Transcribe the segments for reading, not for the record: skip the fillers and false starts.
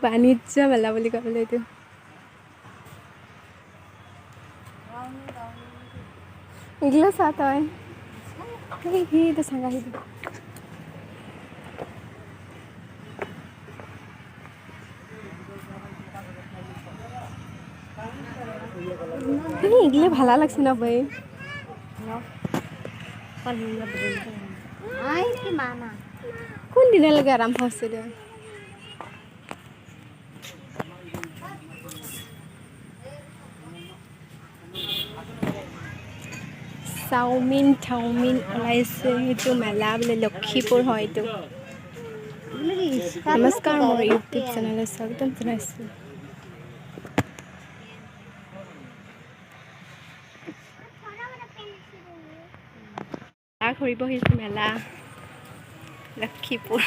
বাণিজ্য মেলা বুলি কয় বোলে এইটো এগুলো চা তই সেইটো চাঙা সেইটো এগুলো ভালো লাগছে না ভাই কোন দিনা লাগে আরম্ভ হচ্ছে রে চাওমিন ওলাইছে সেইটো মেলা বোলে লক্ষীপুৰ হয় এইটো নমস্কাৰ মোৰ ইউটিউব চেনেলত স্বাগতম জনাইছোঁ ঘূৰিব আহিছোঁ মেলা লক্ষীপুৰ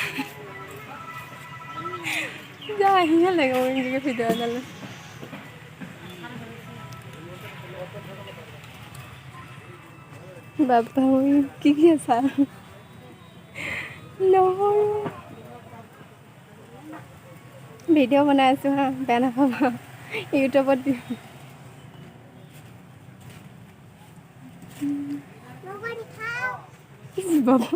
যা আহিহে লাগে মোৰ এনেকৈ ভিডিঅ' এডালে বাবা কি আছা নহয় ভিডিঅ' বনাই আছোঁ হা বেয়া নাপাবা ইউটিউবত দিম বাবা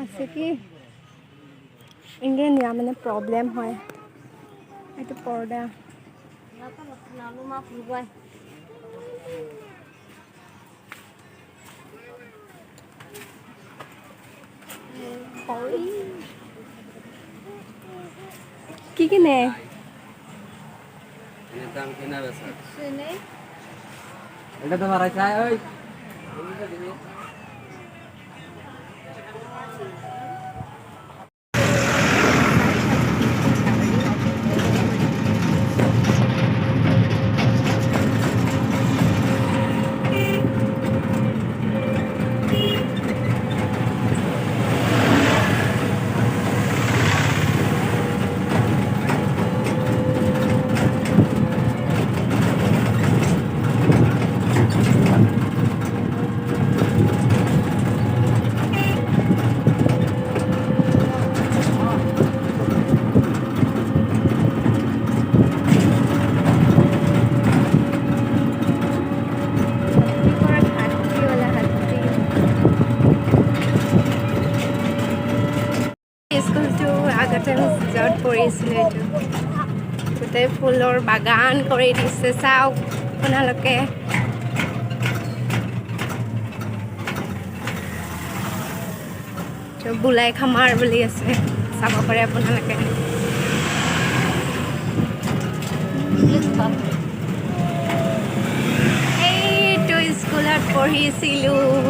আছে কি ইংরেজি মানে প্রবলেম হয় এটা পর্দা কি কিনে এটা তো মারাই চাই ওই য'ত পৰিছিলে এইটো গোটেই ফুলৰ বাগান কৰি দিছে চাওক আপোনালোকে বুলাই খামাৰ বুলি আছে চাব পাৰে আপোনালোকে এইটো স্কুলত পঢ়িছিলোঁ